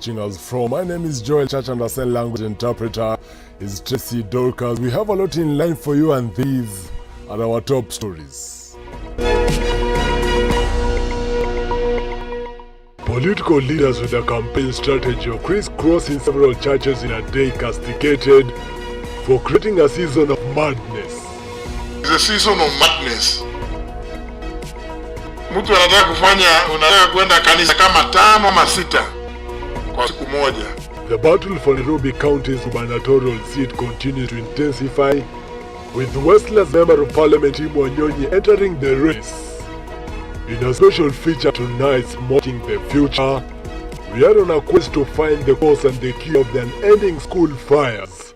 watching us from. My name is Joel Church, and our sign language interpreter is Tracy Dorcas. We have a lot in line for you, and these are our top stories. Political leaders with a campaign strategy of crisscrossing several churches in a day castigated for creating a season of madness. It's a season of madness. Mtu anataka unataka kwenda kanisa kama 5 ama 6 kwa siku moja. The battle for Nairobi County's gubernatorial seat continues to intensify, with Westlands Member of Parliament Tim Wanyonyi entering the race. In a special feature tonight, Smoking the Future, we are on a quest to find the cause and the key of the unending school fires.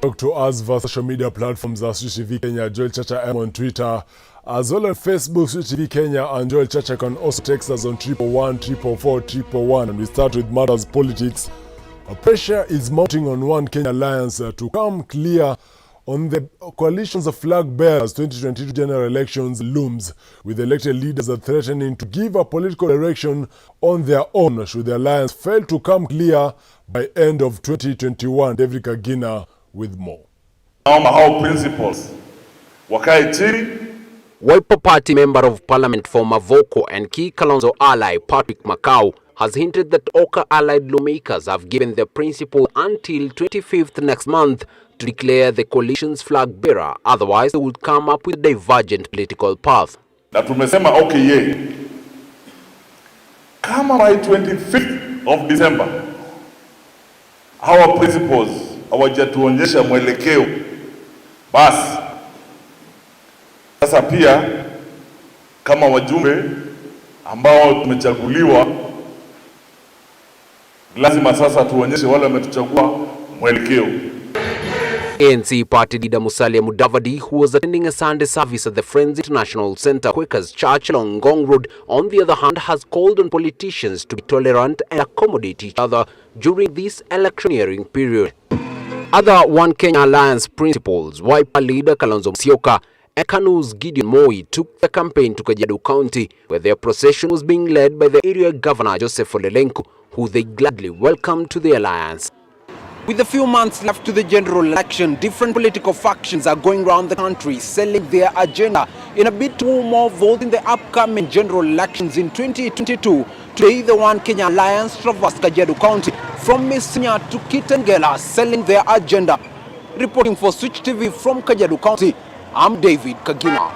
Talk to us via social media platforms as Switch TV Kenya, Joel Chacha M on Twitter, as well as Facebook, Switch TV Kenya, and Joel Chacha can also text us on 111 444 111. And we start with matters politics. Pressure is mounting on One Kenya Alliance to come clear on the coalitions of flag bearers. 2022 general elections looms, with elected leaders threatening to give a political direction on their own should the alliance fail to come clear by end of 2021. David Kagina with more. Naomba hao principals wakae chini. Wiper Party Member of Parliament for Mavoko and key Kalonzo ally Patrick Makau has hinted that Oka allied lawmakers have given the principal until 25th next month to declare the coalition's flag bearer, otherwise they would come up with a divergent political path. Na tumesema okay, kama by 25th of December our principals hawajatuonyesha mwelekeo, basi sasa pia kama wajumbe ambao tumechaguliwa lazima sasa tuonyeshe wale wametuchagua mwelekeo. ANC party leader Musalia Mudavadi, who was attending a Sunday service at the Friends International Center Quakers Church along Ngong Road, on the other hand, has called on politicians to be tolerant and accommodate each other during this electioneering period. Other One Kenya Alliance principals, Wiper leader Kalonzo Musyoka and KANU's Gideon Moi, took the campaign to Kajiado County, where their procession was being led by the area governor Joseph Ole Lenku, who they gladly welcomed to the alliance. With a few months left to the general election, different political factions are going around the country selling their agenda in a bid to win more votes in the upcoming general elections in 2022. Today, the One Kenya Alliance traversed Kajiado County from Misinya to Kitengela, selling their agenda. Reporting for Switch TV from Kajiado County, I'm David Kagina.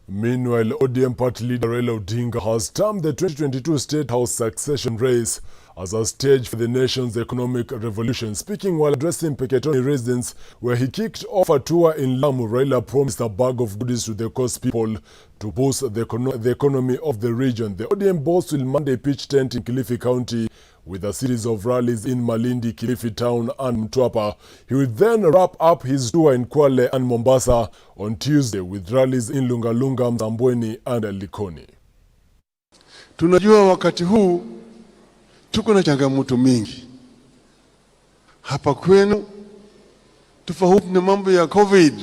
Meanwhile, ODM party leader Raila Odinga has termed the 2022 State House succession race as a stage for the nation's economic revolution. Speaking while addressing Peketoni residents, where he kicked off a tour in Lamu, Raila promised a bag of goodies to the coast people to boost the economy of the region. The ODM boss will Monday pitch tent in Kilifi County with a series of rallies in Malindi, Kilifi Town and Mtwapa. He will then wrap up his tour in Kwale and Mombasa on Tuesday with rallies in Lungalunga, Msambweni and Likoni. Tunajua wakati huu tuko na changamoto mingi. Hapa kwenu tofauti na mambo ya COVID.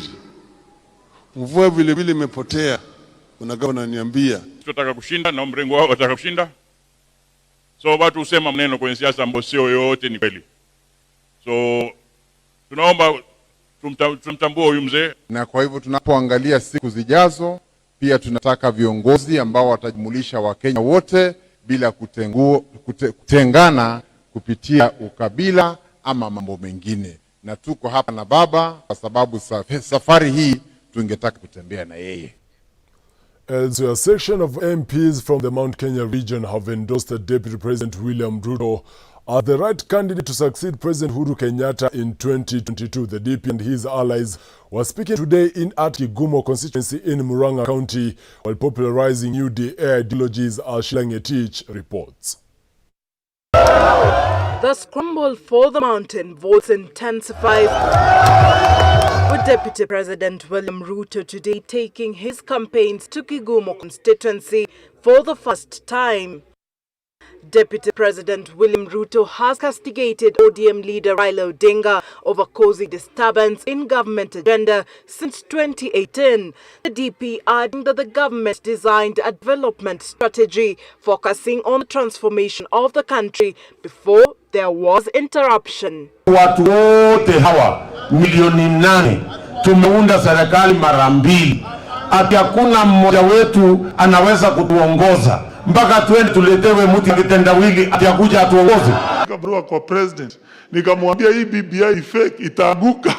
Mvua vile vile imepotea. Unagawa unaniambia tunataka kushinda na mrengo wao wataka kushinda. So watu usema maneno kwenye siasa ambayo sio yote ni kweli. So tunaomba tumtambue huyu mzee, na kwa hivyo tunapoangalia siku zijazo pia tunataka viongozi ambao watajumulisha Wakenya wote bila kutengana kupitia ukabila ama mambo mengine. Na tuko hapa na baba kwa sababu safari hii tungetaka kutembea na yeye. So a section of MPs from the Mount Kenya region have endorsed Deputy President William Ruto as the right candidate to succeed President Uhuru Kenyatta in 2022. The DP and his allies were speaking today in at Kigumo constituency in Murang'a County while popularizing UDA ideologies, as Shilangetich reports. The scramble for the mountain votes intensifies, with Deputy President William Ruto today taking his campaigns to Kigumo constituency for the first time. Deputy President William Ruto has castigated ODM leader Raila Odinga over causing disturbance in government agenda since 2018. The DP adding that the government designed a development strategy focusing on the transformation of the country before there was interruption. Watu wote hawa milioni 8 tumeunda serikali mara 2. Ati hakuna mmoja wetu anaweza kutuongoza mpaka twende tuletewe mtu kitendawili ati akuja atuongoze. Nikabarua kwa president, nikamwambia hii BBI fake itaanguka.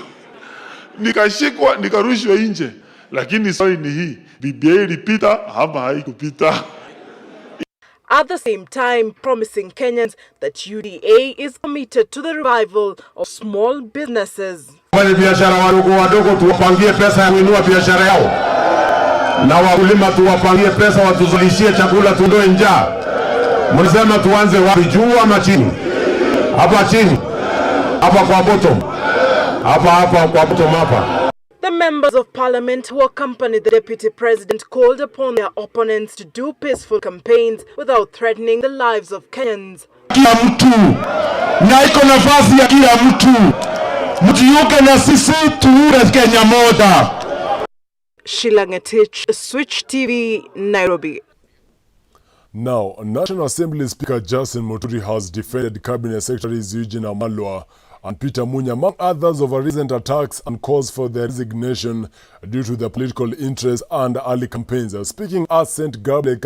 Nikashikwa, nikarushwa nje. Lakini swali ni hii, BBI ilipita ama haikupita? At the same time, promising Kenyans that UDA is committed to the revival of small businesses. Wale biashara wadogo tuwapangie pesa ya kuinua biashara yao. Na wakulima tuwapangie pesa watuzalishie chakula tundoe njaa. Mlisema tuanze wapi, juu ama chini? Hapa chini. Hapa kwa bottom. Hapa kwa bottom hapa. The members of parliament who accompanied the deputy president called upon their opponents to do peaceful campaigns without threatening the lives of Kenyans. Kila mtu na iko nafasi ya kila mtu. Mjiunge na sisi tuure Kenya moja. Sheila Ngetich, Switch TV, Nairobi. Now, National Assembly Speaker Justin Muturi has defended Cabinet Secretaries Eugene Wamalwa and Peter Munya, among others, over recent attacks and calls for their resignation due to their political interests and early campaigns. Speaking at St. Gabriel's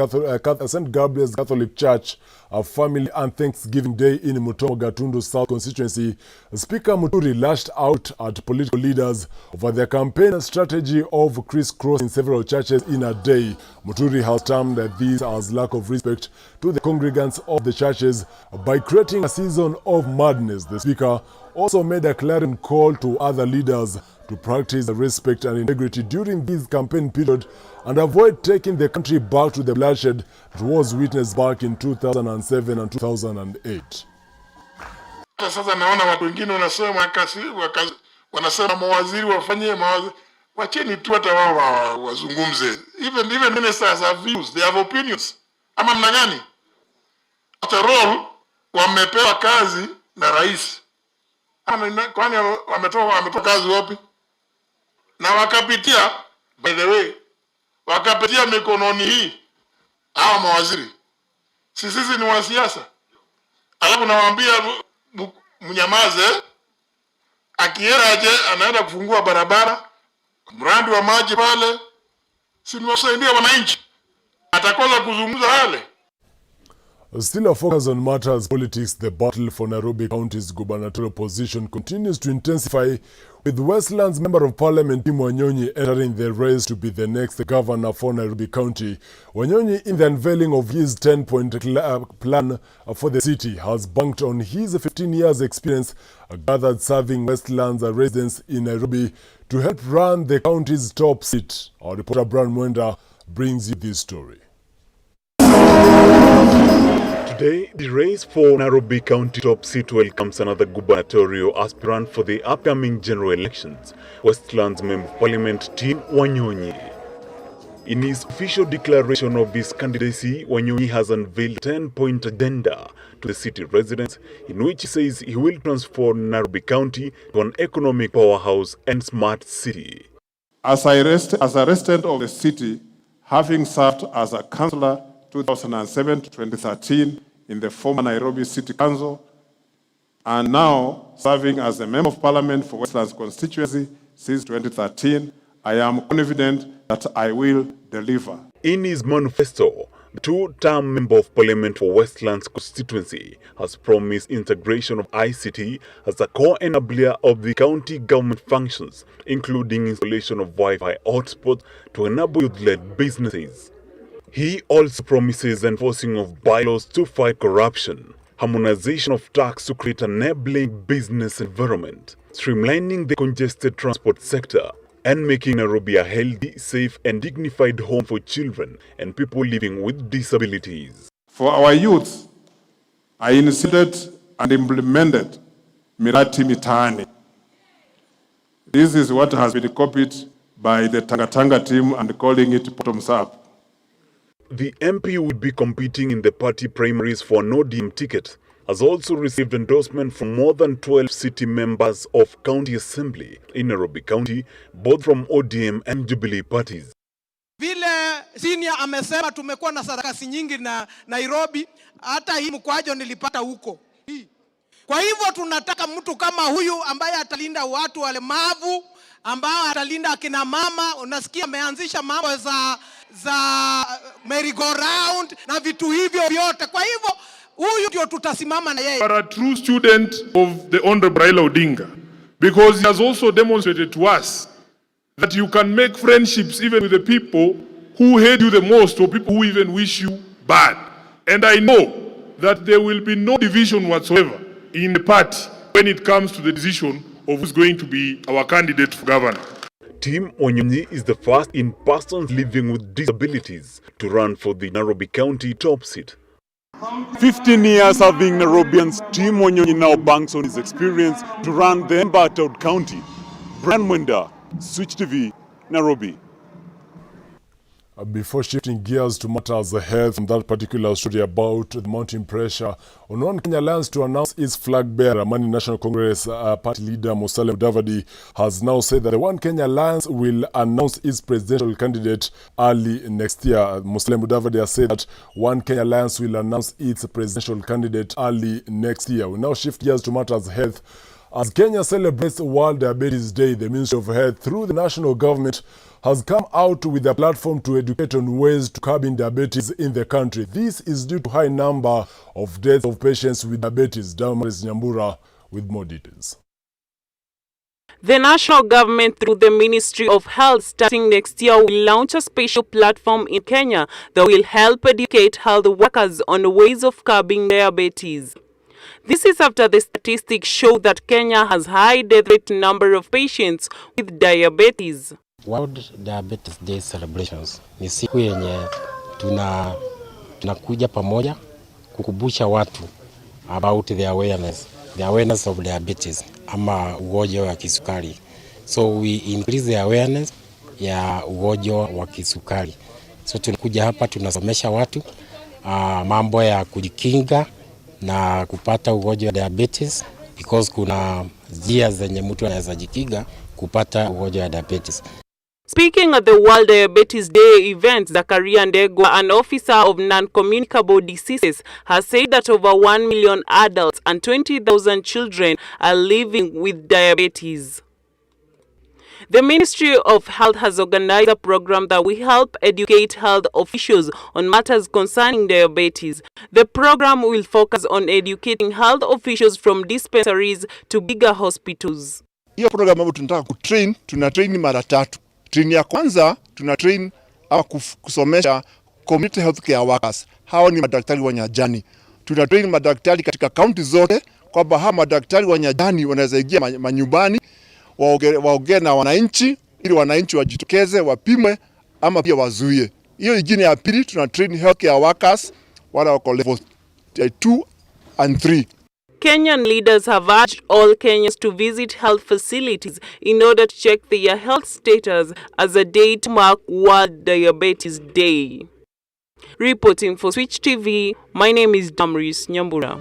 Catholic Church, a family and Thanksgiving Day in Mutomo Gatundu South constituency, Speaker Muturi lashed out at political leaders over their campaign strategy of crisscrossing several churches in a day. Muturi has termed this as lack of respect to the congregants of the churches by creating a season of madness. The Speaker also made a clarion call to other leaders to practice respect and integrity during this campaign period and avoid taking the country back to the bloodshed that was witnessed back in 2007 and 2008. Sasa naona watu wengine wanasema mawaziri wafanye mawaziri. Wacheni tu hata wao wazungumze. Even ministers have views, they have opinions. Ama mna gani? After all, wamepewa kazi na rais. Kwani wametoa kazi wapi? Na wakapitia, by the way, wakapitia mikononi hii hawa mawaziri. Sisi ni wanasiasa. Alafu nawaambia mnyamaze, akiera aje anaenda kufungua barabara, mradi wa maji pale, si niwasaidia wananchi. Atakosa kuzungumza wale. Still a focus on matters politics, the battle for Nairobi County's gubernatorial position continues to intensify, with Westlands Member of Parliament Tim Wanyonyi entering the race to be the next governor for Nairobi County. Wanyonyi, in the unveiling of his 10-point plan for the city, has banked on his 15 years experience gathered serving Westlands residents in Nairobi to help run the county's top seat. Our reporter Brian Mwenda brings you this story. Today, the race for Nairobi County top seat welcomes another gubernatorial aspirant for the upcoming general elections, Westlands Member of Parliament Tim Wanyonyi. In his official declaration of his candidacy, Wanyonyi has unveiled a 10-point agenda to the city residents, in which he says he will transform Nairobi County to an economic powerhouse and smart city. As a resident of the city, having served as a councillor 2007 to 2013 in the former Nairobi City Council, and now serving as a Member of Parliament for Westlands constituency since 2013, I am confident that I will deliver. In his manifesto, the two-term Member of Parliament for Westlands constituency has promised integration of ICT as a core enabler of the county government functions, including installation of Wi-Fi hotspots to enable youth-led businesses. He also promises enforcing of bylaws to fight corruption, harmonization of tax to create an enabling business environment, streamlining the congested transport sector, and making Nairobi a healthy, safe, and dignified home for children and people living with disabilities. For our youth, I initiated and implemented Mirati Mitaani. This is what has been copied by the Tanga Tanga team and calling it bottoms up. the MP will be competing in the party primaries for an ODM ticket, has also received endorsement from more than 12 city members of County Assembly in Nairobi County, both from ODM and Jubilee parties. Vile senior amesema tumekuwa na sarakasi nyingi na Nairobi, hata hii mkwajo nilipata huko. Kwa hivyo tunataka mtu kama huyu ambaye atalinda watu walemavu, ambao atalinda akina mama. Unasikia ameanzisha mambo za merry-go-round na vitu hivyo vyote. Kwa hivyo huyu ndio tutasimama na yeye. You are a true student of the Honorable Raila Odinga, because he has also demonstrated to us that you can make friendships even with the people who hate you the most, or people who even wish you bad. And I know that there will be no division whatsoever in the party when it comes to the decision of who's going to be our candidate for governor. Tim Wanyonyi is the first in persons living with disabilities to run for the Nairobi County top seat. 15 years serving Nairobians, Tim Wanyonyi now banks on his experience to run the embattled county. Brian Mwenda, Switch TV, Nairobi. Before shifting gears to matters ahead from that particular story about the mounting pressure on One Kenya Alliance to announce its flag bearer, Amani National Congress party leader Musalia Mudavadi has now said that the One Kenya Alliance will announce its presidential candidate early next year. Musalia Mudavadi has said that One Kenya Alliance will announce its presidential candidate early next year. We now shift gears to matters health. As Kenya celebrates World Diabetes Day, the Ministry of Health, through the national government, has come out with a platform to educate on ways to curb diabetes in the country. This is due to high number of deaths of patients with diabetes. Damaris Nyambura with more details. The national government, through the Ministry of Health, starting next year, will launch a special platform in Kenya that will help educate health workers on ways of curbing diabetes. This is after the statistics show that Kenya has high death rate number of patients with diabetes. World Diabetes Day celebrations ni siku yenye tunakuja pamoja kukumbusha watu about the awareness of diabetes ama ugonjwa wa kisukari. So we increase the awareness ya ugonjwa wa kisukari. So tunakuja hapa tunasomesha watu mambo ya kujikinga na kupata ugonjwa wa diabetes, because kuna njia zenye mtu anaweza jikinga kupata ugonjwa wa diabetes. Speaking at the World Diabetes Day event, Zakaria Ndegwa, an officer of non-communicable diseases, has said that over 1 million adults and 20,000 children are living with diabetes. The Ministry of Health has organized a program that will help educate health officials on matters concerning diabetes. The program will focus on educating health officials from dispensaries to bigger hospitals. Hiyo program ambayo tunataka kutrain, tunatrain mara 3. Train ya kwanza tunatrain au kusomesha community health care workers. Hao ni madaktari wa nyajani. Tunatrain madaktari katika kaunti zote kwamba hawa madaktari wa nyajani wanaweza ingia manyumbani waongee na wananchi ili wananchi wajitokeze wapimwe ama pia wazuie. Hiyo ingine ya pili tunatrain health care workers wale wako level 2 and 3. Kenyan leaders have urged all Kenyans to visit health facilities in order to check their health status as a day to mark World Diabetes Day. Reporting for Switch TV, my name is Damaris Nyambura.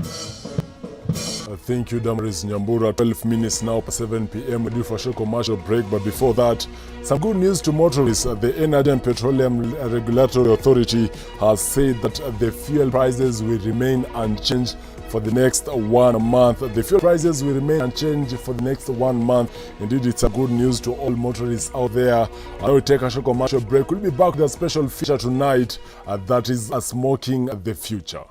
Thank you, Damaris Nyambura. 12 minutes now, 7 p.m. We're due for a short commercial break. But before that, some good news to motorists. The Energy and Petroleum Regulatory Authority has said that the fuel prices will remain unchanged for the next 1 month. The fuel prices will remain unchanged for the next 1 month. Indeed, it's a good news to all motorists out there. I will take a short commercial break. We'll be back with a special feature tonight that is Smoking the Future.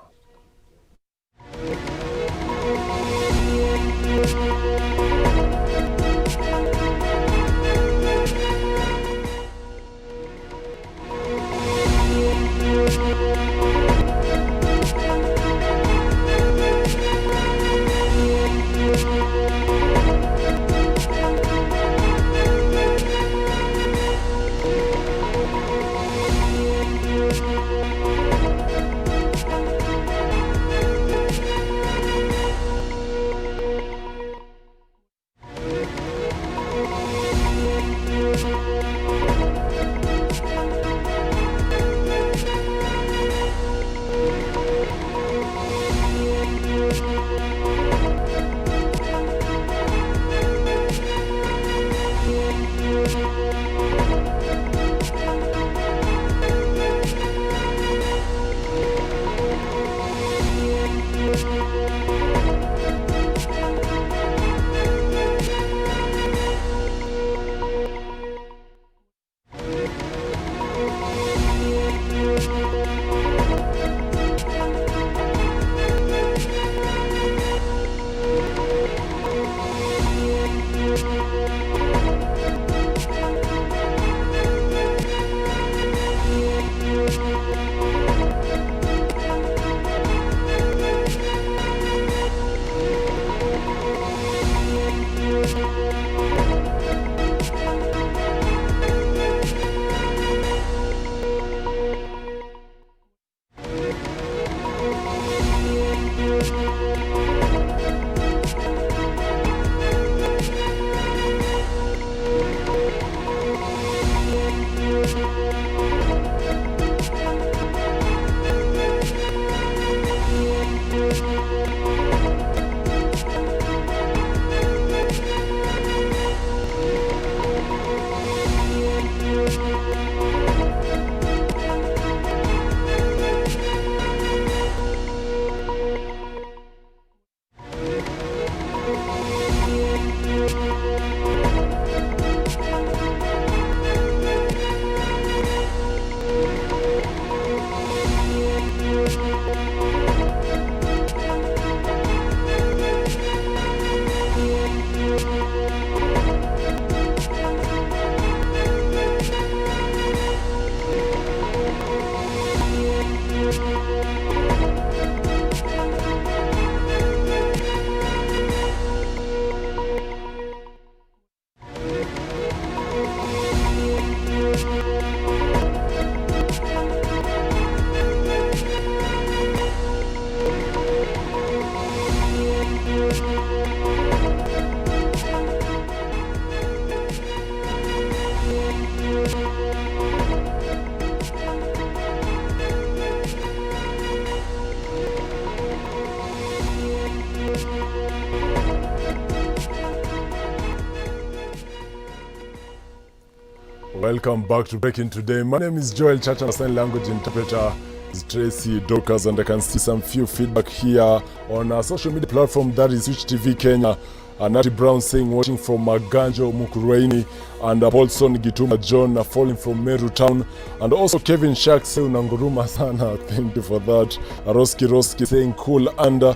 Welcome back to Breaking Today. My name is Joel Chacha, sign language interpreter is Tracy Dorcas, and I can see some few feedback here on our social media platform, that is Switch TV Kenya. Nati Brown saying watching from Maganjo Mukurweini, and Paulson Gituma John falling from Meru Town, and also Kevin Shak saying Nanguruma sana, thank you for that. Roski saying cool, and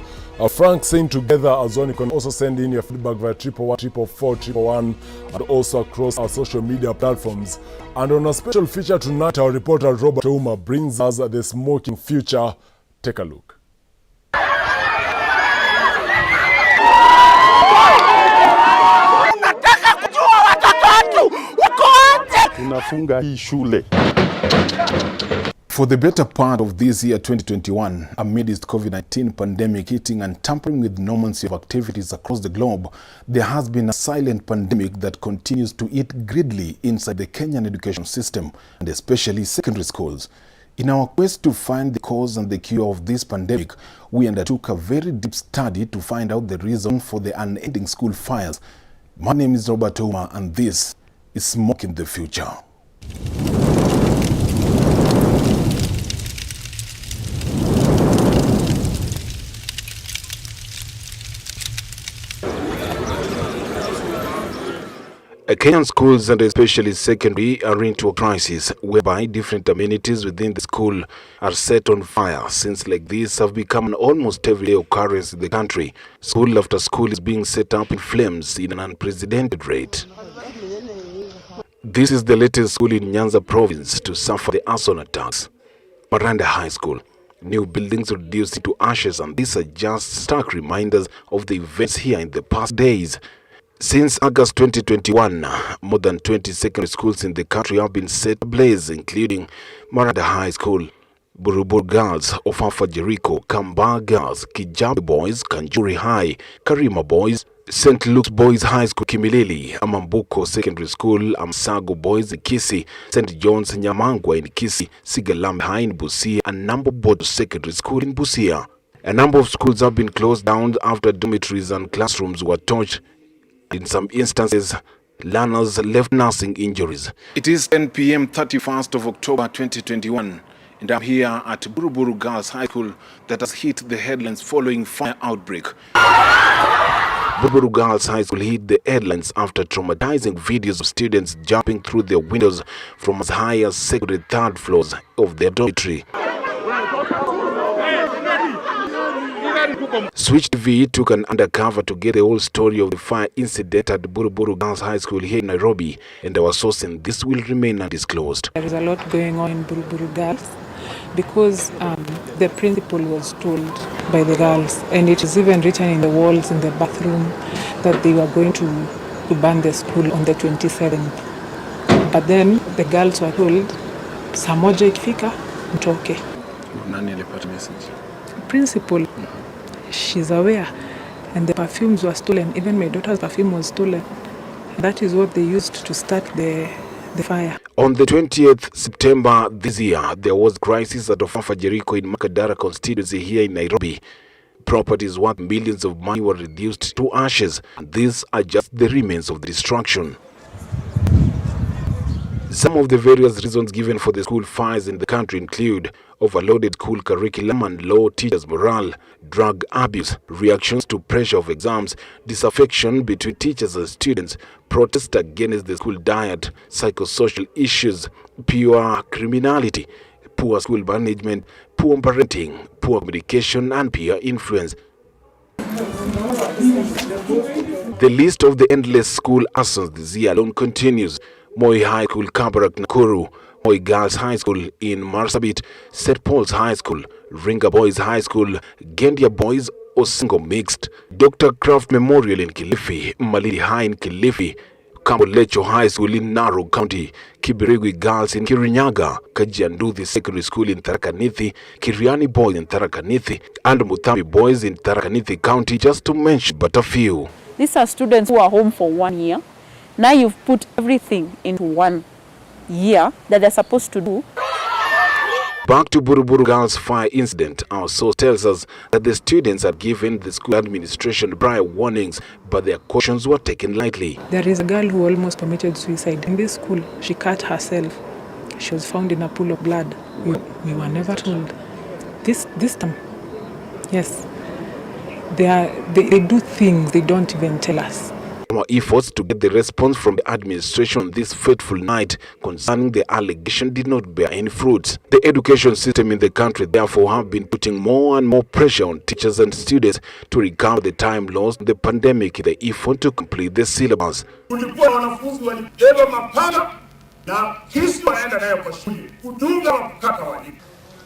Frank saying together as one. You can also send in your feedback via 111 and also across our social media platforms. And on a special feature tonight, our reporter Robert Ouma brings us the smoking future. Take a look. Tunafunga hii shule. For the better part of this year 2021, amidst COVID-19 pandemic hitting and tampering with normalcy of activities across the globe, there has been a silent pandemic that continues to eat greedily inside the Kenyan education system, and especially secondary schools. In our quest to find the cause and the cure of this pandemic, we undertook a very deep study to find out the reason for the unending school fires. My name is Robert Ouma, and this is Smoking the Future. Kenyan schools, and especially secondary, are into a crisis whereby different amenities within the school are set on fire. Since like this have become an almost everyday occurrence in the country. School after school is being set up in flames in an unprecedented rate. This is the latest school in Nyanza province to suffer the arson attacks. Maranda High School. New buildings reduced into ashes, and these are just stark reminders of the events here in the past days. Since August 2021, more than 20 secondary schools in the country have been set ablaze, including Maranda High School, Buruburu Girls, Ofafa Jericho, Kamba Girls, Kijabe Boys, Kanjuri High, Karima Boys, St. Luke's Boys High School Kimilili, Amambuko Secondary School, Amsago Boys in Kisii, St. John's Nyamangwa in Kisii, Sigalambe High in Busia, and Nambo Board Secondary School in Busia. A number of schools have been closed down after dormitories and classrooms were torched. In some instances, learners left nursing injuries. It is 10 p.m. 31st of October 2021, and I'm here at Buruburu Girls High School that has hit the headlines following fire outbreak. Buruburu Girls High School hit the headlines after traumatizing videos of students jumping through their windows from as high as second and third floors of their dormitory. Switch TV took an undercover to get the whole story of the fire incident at Buruburu Girls High School here in Nairobi, and our source in this will remain undisclosed. There is a lot going on in Buruburu Girls because the principal was told by the girls, and it is even written in the walls in the bathroom, that they were going to burn the school on the 27th. But then the girls were told, saa moja ikifika mtoke. Nani alipata message? Principal. She's aware, and the perfumes were stolen. Even my daughter's perfume was stolen. That is what they used to start the fire. On the 20th September this year, there was crisis at Ofafa Jericho in Makadara constituency here in Nairobi. Properties worth millions of money were reduced to ashes, and these are just the remains of the destruction. Some of the various reasons given for the school fires in the country include overloaded school curriculum and low teachers' morale, drug abuse, reactions to pressure of exams, disaffection between teachers and students, protest against the school diet, psychosocial issues, pure criminality, poor school management, poor parenting, poor communication, and peer influence. The list of the endless school arsons this year alone continues. Moi High School, Kabarak, Nakuru, Moi Girls High School in Marsabit, St. Paul's High School, Ringa Boys High School, Gendia Boys, Osingo Mixed, Dr. Kraft Memorial in Kilifi, Malidi High in Kilifi, Kambolecho High School in Narok County, Kibirigwi Girls in Kirinyaga, Kajianduthi Secondary School in Tharaka Nithi, Kiriani Boys in Tharaka Nithi, and Muthambi Boys in Tharaka Nithi County, just to mention but a few. These are students who are home for 1 year. Now you've put everything into 1 year that they're supposed to do. Back to Buruburu Girls fire incident, our source tells us that the students had given the school administration prior warnings, but their cautions were taken lightly. There is a girl who almost committed suicide in this school. She cut herself. She was found in a pool of blood. We were never told. This time, yes, they do things they don't even tell us. Our efforts to get the response from the administration on this fateful night concerning the allegation did not bear any fruit. The education system in the country therefore have been putting more and more pressure on teachers and students to recover the time lost in the pandemic in the effort to complete the syllabus.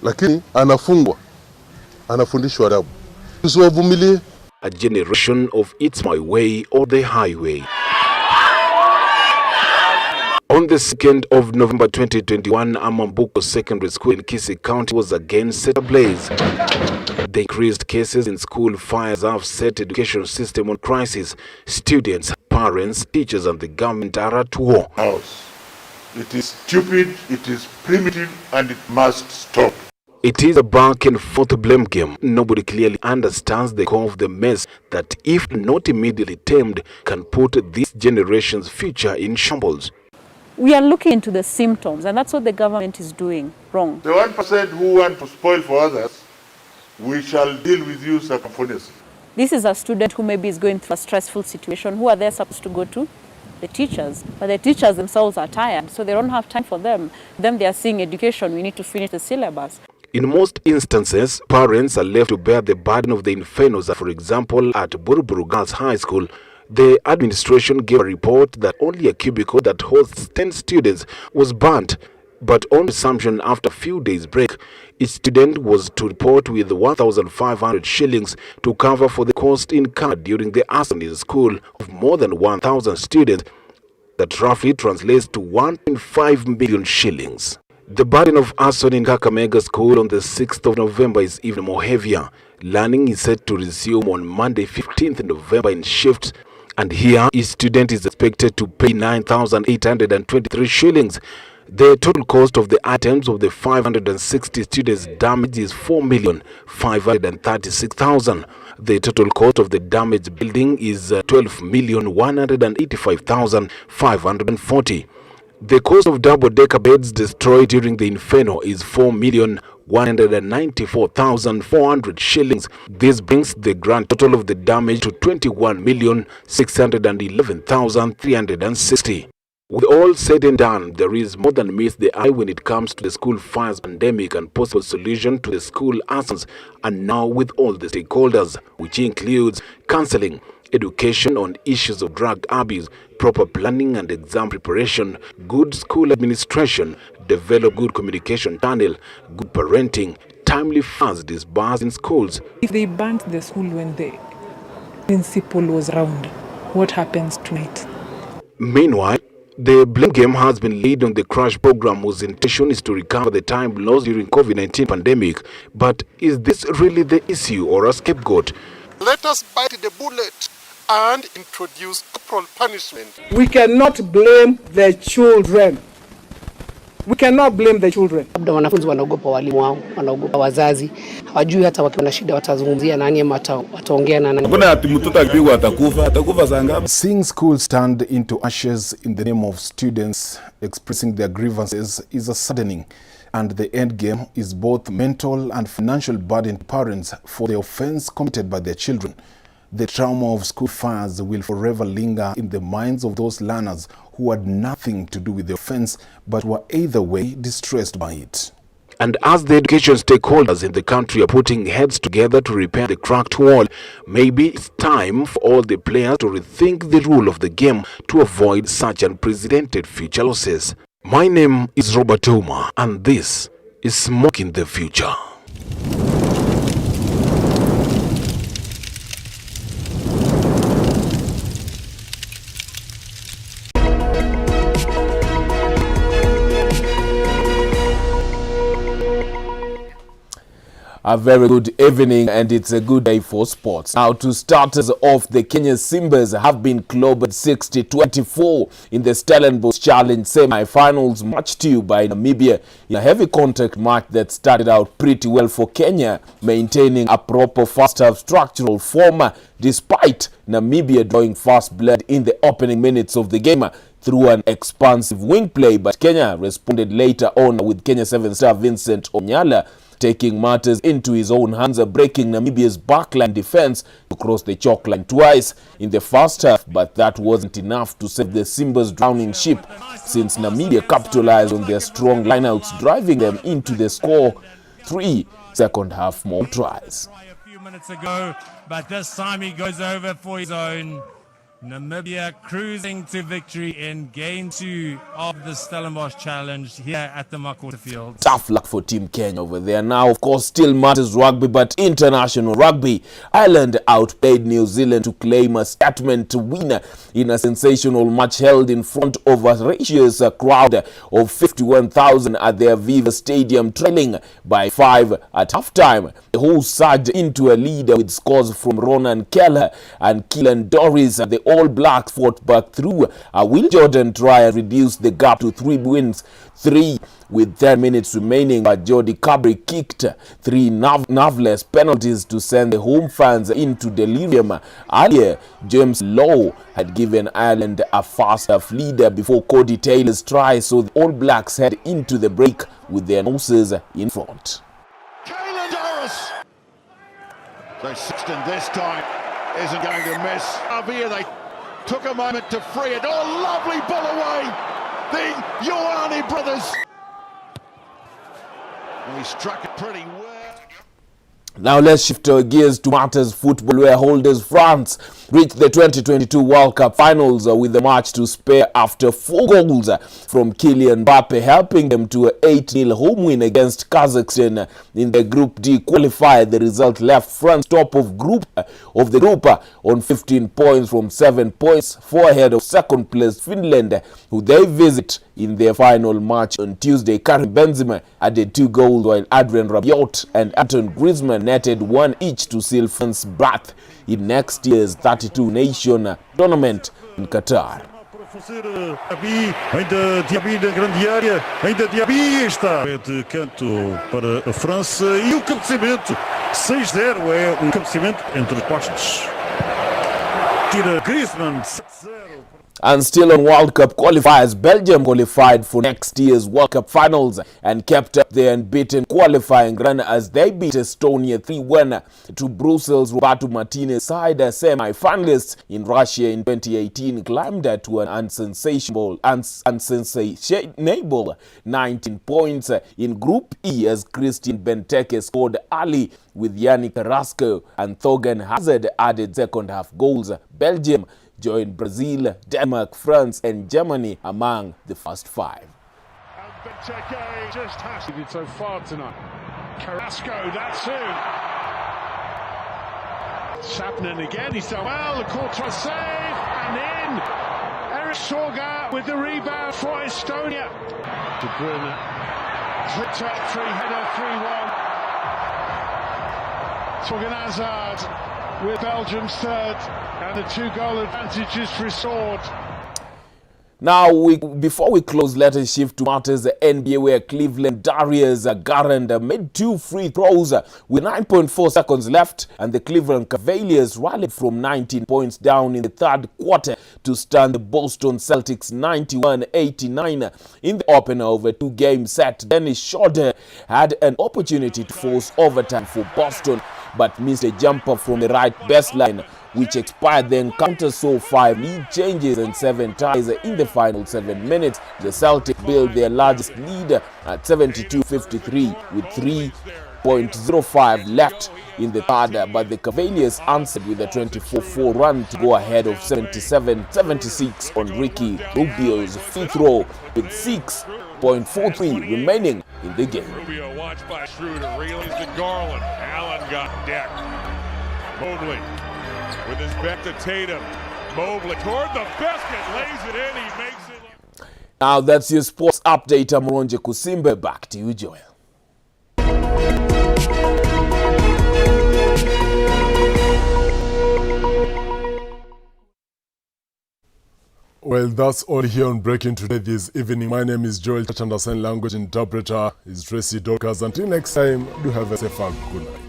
Lakini anafungwa, anafundishwa adabu. Tusiwavumilie. A generation of It's My Way or the Highway. On the 2nd of November 2021, Amambuko Secondary School in Kisii County was again set ablaze. The increased cases in school fires have set the education system on crisis. Students, parents, teachers and the government are at war. It is stupid, it is primitive, and it must stop. It is a back and forth blame game. Nobody clearly understands the core of the mess that, if not immediately tamed, can put this generation's future in shambles. We are looking into the symptoms, and that's what the government is doing wrong. The 1% who want to spoil for others, we shall deal with you circumference. This is a student who maybe is going through a stressful situation. Who are they supposed to go to? The teachers. But the teachers themselves are tired, so they don't have time for them. Them, they are seeing education. We need to finish the syllabus. In most instances, parents are left to bear the burden of the infernos. For example, at Buruburu Girls High School, the administration gave a report that only a cubicle that hosts 10 students was burnt. But on resumption after a few days' break, each student was to report with 1,500 shillings to cover for the cost incurred during the arson in the school of more than 1,000 students. That roughly translates to 1.5 million shillings. The burden of arson in Kakamega School on the 6th of November is even more heavier. Learning is set to resume on Monday 15th November in shifts, and here each student is expected to pay 9,823 shillings. The total cost of the items of the 560 students damaged is 4,536,000. The total cost of the damaged building is 12,185,540. The cost of double-decker beds destroyed during the inferno is 4,194,400 shillings. This brings the grand total of the damage to 21,611,360. With all said and done, there is more than meets the eye when it comes to the school fires pandemic and possible solution to the school arsons, and now with all the stakeholders, which includes counseling, education on issues of drug abuse, proper planning and exam preparation, good school administration, develop good communication channel, good parenting, timely funds disbursed in schools. If they burnt the school when the principal was around, what happens tonight? Meanwhile, the blame game has been laid on the crash program whose intention is to recover the time lost during COVID-19 pandemic. But is this really the issue or a scapegoat? Let us bite the bullet and introduce corporal punishment. We cannot blame the children. We cannot blame the children. Labda wanafunzi wanaogopa walimu wao, wanaogopa wazazi. Hawajui hata wakiwa na shida watazungumzia nani ama wataongea na nani. Kuna ati mtoto akipigwa atakufa saa ngapi? Seeing schools turned into ashes in the name of students expressing their grievances is a saddening, and the end game is both mental and financial burden to parents for the offense committed by their children. The trauma of school fires will forever linger in the minds of those learners who had nothing to do with the offense but were either way distressed by it. And as the education stakeholders in the country are putting heads together to repair the cracked wall, maybe it's time for all the players to rethink the rule of the game to avoid such unprecedented future losses. My name is Robert Uma, and this is Smoking the Future. A very good evening, and it's a good day for sports. Now, to start us off, the Kenya Simbas have been clobbered 60-24 in the Stellenbosch Challenge semi-finals, match 2 by Namibia in a heavy contact match that started out pretty well for Kenya, maintaining a proper first-half structural form despite Namibia drawing fast blood in the opening minutes of the game through an expansive wing play, but Kenya responded later on with Kenya 7-star Vincent Onyala taking matters into his own hands, breaking Namibia's backline defense to cross the chalk line twice in the first half, but that wasn't enough to save the Simbas' drowning ship, since Namibia capitalized on their strong lineouts, driving them into the score 3 second half more tries. A few minutes ago, but this time he goes over for his own. Namibia cruising to victory in game 2 of the Stellenbosch Challenge here at the Makwota Field. Tough luck for Team Kenya over there. Now, of course, still matters rugby, but international rugby. Ireland outplayed New Zealand to claim a statement win in a sensational match held in front of a raucous crowd of 51,000 at the Aviva Stadium, trailing by 5 at halftime. The hosts surged into a lead with scores from Ronan Keller and Keelan Doris. The All Blacks fought back through a Will Jordan try and reduced the gap to 3 wins, 3 with 10 minutes remaining, but Jody Cabri kicked 3 nerveless penalties to send the home fans into delirium. Earlier, James Lowe had given Ireland a fast-half lead before Cody Taylor's try, so the All Blacks head into the break with their noses in front. Caelan Doris! So Sexton this time isn't going to miss. Avia, they took a moment to free it. Oh, lovely ball away! The Ioane brothers! And he struck it pretty well. Now let's shift our gears to matters football, where holders France reached the 2022 World Cup finals with a match to spare after 4 goals from Kylian Mbappe, helping them to an 8-0 home win against Kazakhstan in the Group D qualifier. The result left France top of the group on 15 points from 7 points, 4 ahead of second place Finland, who they visit in their final match on Tuesday. Karim Benzema added 2 goals, while Adrien Rabiot and Antoine Griezmann netted 1 each to seal France's berth in next year's 32-nation tournament in Qatar. Ainda Diaby na grande área, ainda Diaby está de canto para a França e o cabeceamento 6-0 é cabeceamento entre os postos. Tira Griezmann 7-0. And still on World Cup qualifiers, Belgium qualified for next year's World Cup finals and kept up their unbeaten qualifying run as they beat Estonia 3-1 to Brussels. Roberto Martinez' side, semi-finalists in Russia in 2018, climbed to an unsensational 19 points in Group E as Christian Benteke scored early with Yannick Carrasco and Thorgan Hazard added second half goals. Belgium joined Brazil, Denmark, France and Germany among the first 5. And Benteke just has to be so far tonight. Carrasco, that's it. Sapnen again, he's done well, the Courtois save, and in! Eric Sorga with the rebound for Estonia. De Bruyne, flipped up, 3-header, 3-1. Thorgan Hazard with Belgium's third, and the 2-goal advantage is restored. Now, before we close, let us shift to matters the NBA, where Cleveland Darius Garland made 2 free throws with 9.4 seconds left, and the Cleveland Cavaliers rallied from 19 points down in the third quarter to stand the Boston Celtics 91-89 in the opener of a 2-game set. Dennis Schroeder had an opportunity to force overtime for Boston, but missed a jumper from the right baseline, which expired. The encounter saw 5 lead changes and 7 ties in the final 7 minutes. The Celtics built their largest lead at 72-53 with 3.05 left in the third, but the Cavaliers answered with a 24-4 run to go ahead of 77-76 on Ricky Rubio's free throw with 6.43 remaining in the game. Rubio watched by Schroeder, reels to Garland. Allen got decked. Mobley with his back to Tatum. Mobley toward the basket, lays it in, he makes it. Now that's your sports update. I'm Ronje Kusimbe. Back to you, Joel. Well, that's all here on Breaking Today this evening. My name is Joel Chacha and the sign language interpreter is Tracy Dorcas. Until next time, do have a safe and good night.